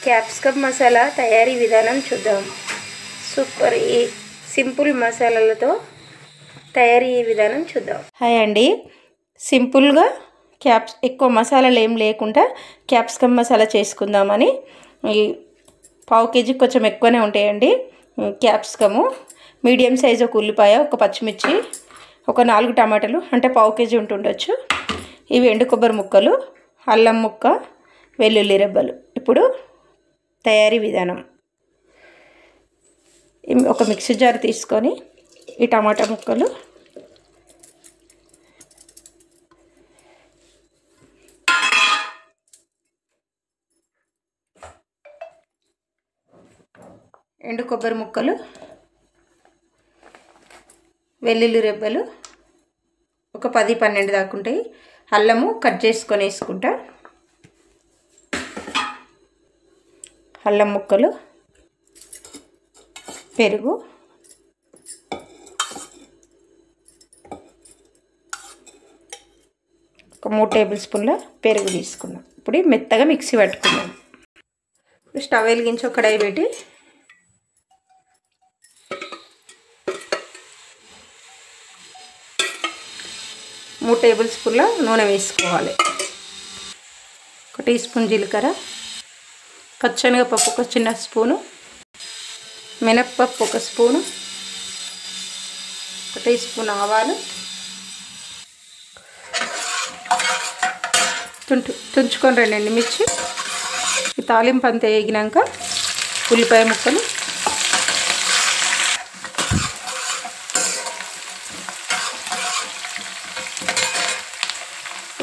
Capsicum masala తయారీ విధానం చూద్దాం. సూపర్ సింపుల్ మసాలాలతో తయారీ విధానం చూద్దాం. హాయ్ అండి, సింపుల్గా ఎక్కువ మసాలాలు ఏం లేకుండా క్యాప్సికమ్ మసాలా చేసుకుందామని. ఈ పావు కేజీ కొంచెం ఎక్కువనే ఉంటాయండి క్యాప్సికము. మీడియం సైజు ఒక ఉల్లిపాయ, ఒక పచ్చిమిర్చి, ఒక 4 టమాటాలు అంటే పావు కేజీ ఉంటుండొచ్చు. ఇవి ఎండు కొబ్బరి ముక్కలు, అల్లం ముక్క, వెల్లుల్లి రెబ్బలు. ఇప్పుడు తయారీ విధానం. ఒక మిక్సీ జార్ తీసుకొని ఈ టమాటా ముక్కలు, ఎండు కొబ్బరి ముక్కలు, వెల్లుల్లి రెబ్బలు ఒక 10-12 దాకా ఉంటాయి. అల్లము కట్ చేసుకొని వేసుకుంటా. అల్లం ముక్కలు, పెరుగు, ఒక 3 టేబుల్ స్పూన్ల పెరుగు తీసుకున్నాం. ఇప్పుడు మెత్తగా మిక్సీ పట్టుకున్నాం. స్టవ్ వెలిగించి ఒక కడాయి పెట్టి 3 టేబుల్ స్పూన్ల నూనె వేసుకోవాలి. 1 టీ స్పూన్ జీలకర్ర, పచ్చెనగపప్పు ఒక చిన్న స్పూను, మినప్పప్పు 1 స్పూను, 1 టీ స్పూన్ ఆవాలు, తుంచుకొని 2 ఎండుమిర్చి. ఈ తాలింపు అంతా వేగినాక ఉల్లిపాయ ముక్కలు,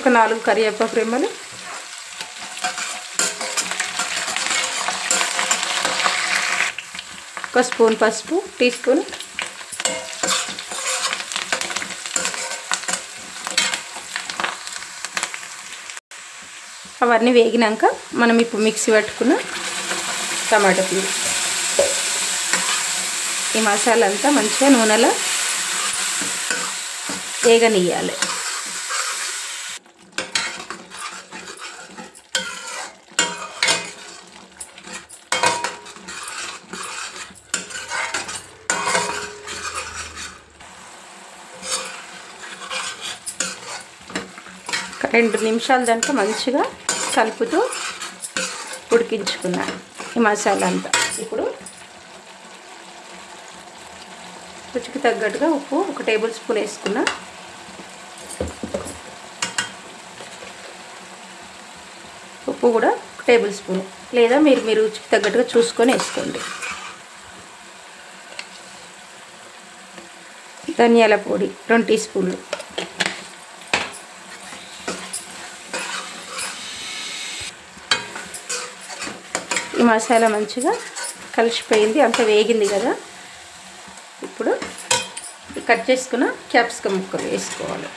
ఒక 4 కరివేపాకు రెమ్మలు, ఒక స్పూన్ పసుపు, టీ స్పూన్, అవన్నీ వేగినాక మనం ఇప్పుడు మిక్సీ పట్టుకున్న టమాటా ప్యూరీ, ఈ మసాలా అంతా మంచిగా నూనెలో వేగనియ్యాలి. ఒక 2 నిమిషాలు దాంట్లో మంచిగా కలుపుతూ ఉడికించుకున్నాను ఈ మసాలా అంతా. ఇప్పుడు రుచికి తగ్గట్టుగా ఉప్పు 1 టేబుల్ స్పూన్ వేసుకున్నా. ఉప్పు కూడా 1 టేబుల్ స్పూన్, లేదా మీరు రుచికి తగ్గట్టుగా చూసుకొని వేసుకోండి. ధనియాల పొడి 2 టీ స్పూన్లు, ఈ మసాలా మంచిగా కలిసిపోయింది, అంత వేగింది కదా. ఇప్పుడు కట్ చేసుకున్న క్యాప్సికమ్ ముక్కలు వేసుకోవాలి.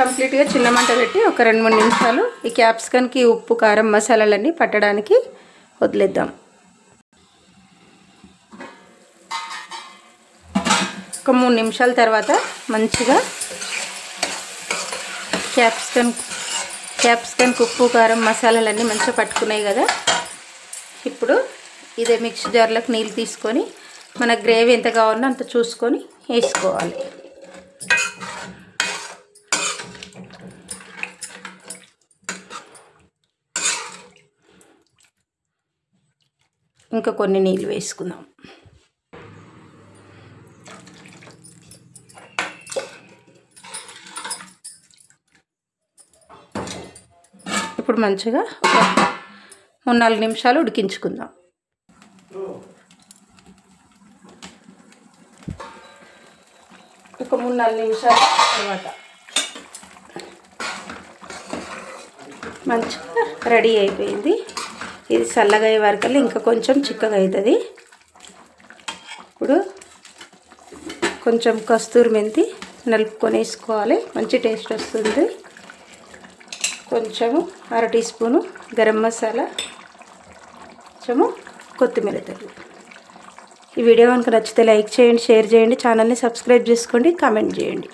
కంప్లీట్గా చిన్న మంట పెట్టి ఒక 2-3 నిమిషాలు ఈ క్యాప్సికమ్కి ఉప్పు, కారం, మసాలాలన్నీ పట్టడానికి వదిలేద్దాం. ఒక 3 నిమిషాల తర్వాత మంచిగా క్యాప్సికమ్కి ఉప్పు, కారం, మసాలాలన్నీ మంచిగా పట్టుకున్నాయి కదా. ఇప్పుడు ఇదే మిక్సీ జార్లోకి నీళ్ళు తీసుకొని మన గ్రేవీ ఎంత కావాలో అంత చూసుకొని వేసుకోవాలి. ఇంకా కొన్ని నీళ్ళు వేసుకుందాం. ఇప్పుడు మంచిగా ఒక 3-4 నిమిషాలు ఉడికించుకుందాం. ఒక 3-4 నిమిషాల తర్వాత మంచిగా రెడీ అయిపోయింది. ఇది చల్లగా అయ్యే వరకల్లా ఇంకా కొంచెం చిక్కగా అవుతుంది. ఇప్పుడు కొంచెం కస్తూరి మెంతి నలుపుకొని వేసుకోవాలి, మంచి టేస్ట్ వస్తుంది. కొంచెము 1/2 టీ స్పూను గరం మసాలా, కొంచెము కొత్తిమీర తరుగు. ఈ వీడియో కనుక నచ్చితే లైక్ చేయండి, షేర్ చేయండి, ఛానల్ని సబ్స్క్రైబ్ చేసుకోండి, కామెంట్ చేయండి.